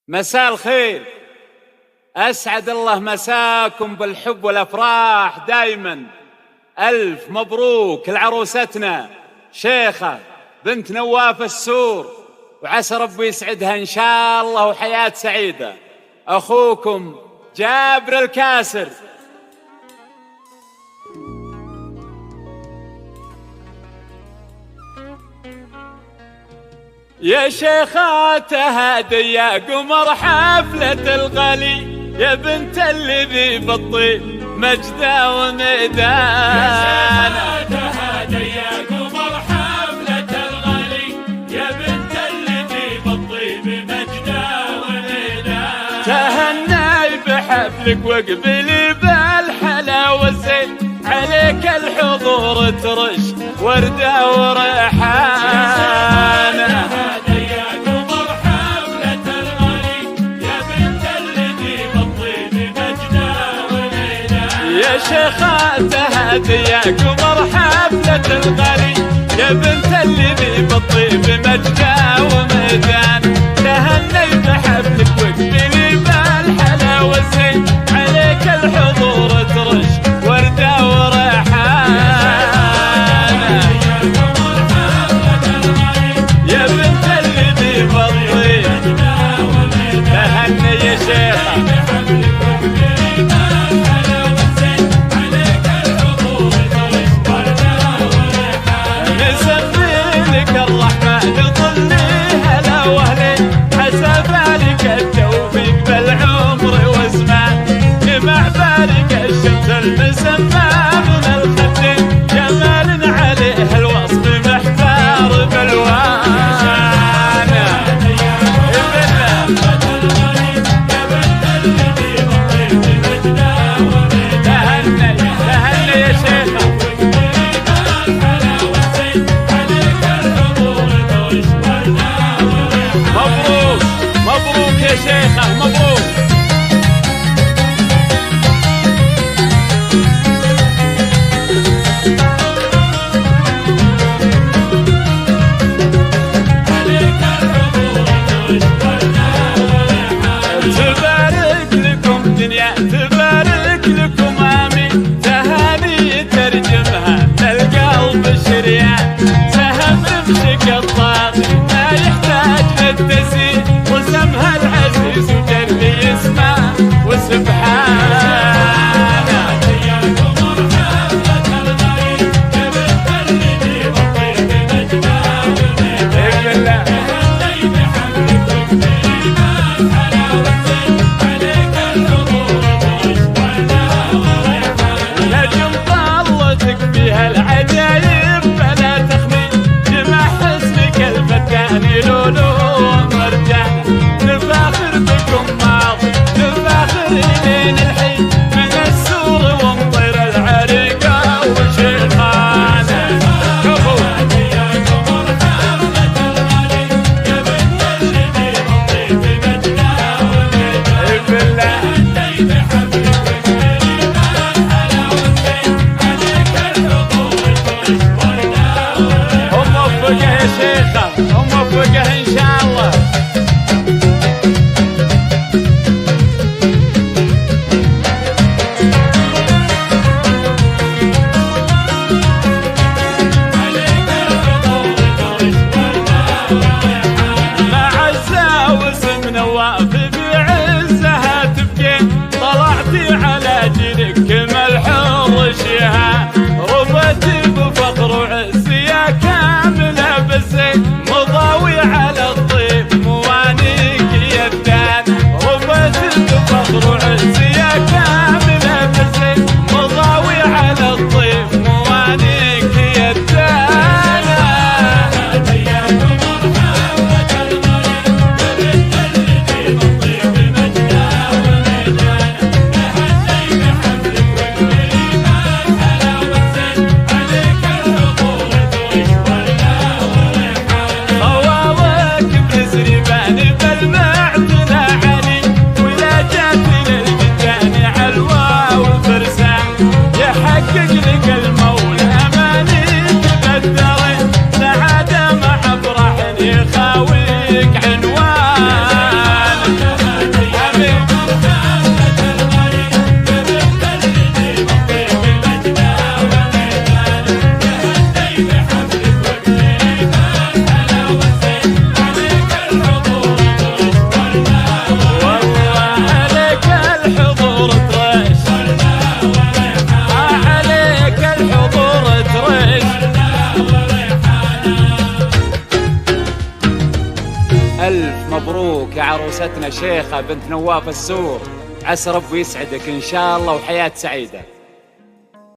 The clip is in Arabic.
مساء الخير، أسعد الله مساكم بالحب والأفراح دايما. ألف مبروك لعروستنا شيخة بنت نواف السور، وعسى ربي يسعدها إن شاء الله وحياة سعيدة. أخوكم جابر الكاسر. يا شيخات هادي يا قمر حفلة الغالي، يا بنت الذي بالطيب مجدة وميدان. يا شيخات هادي يا قمر حفلة الغالي، يا بنت الذي بالطيب مجدة وميدان. تهني بحفلك واقبلي بالحلاوة الزين، عليك الحضور ترش وردة وريحان. يا شيخات هادي يا قمر حفلة الغالي، يا بنت الذي بالطيب مجدة وميدان. تهني بحفلك واقبلي بالحلاوة الزين، عليك الحضور ترش وردة وريحان. يا بنت الذي بالطيب تهني يا شيخة. المسمى من الخدين جمال عليه الوصف محتار بالوان. تهني يا شيخة. مبروك مبروك يا شيخة مبروك. تبارك لكم آمين، تهاني ترجمها من القلب شريان. سهم رمشك الطاغي ما يحتاج للتسيير، وسمها العزيز وجل اسمه وسبحانه. العجايب فلا تخمي، جمع حسنك الفتاني لولو ومرجان. نفاخر بكم ماضي نفاخر لين الحين، من السور ومطير العريقة وشيخانة. وموفقه إن شاء الله. مع عزة واسم نواف بعزها تبكي، طلعتي على جيلك ملح الرشيها. ربتي بفخر وعز يا كاملة بالزين، مضاوي على الطيب ألف مبروك يا عروستنا شيخة بنت نواف السور، عسى ربي يسعدك إن شاء الله وحياة سعيدة.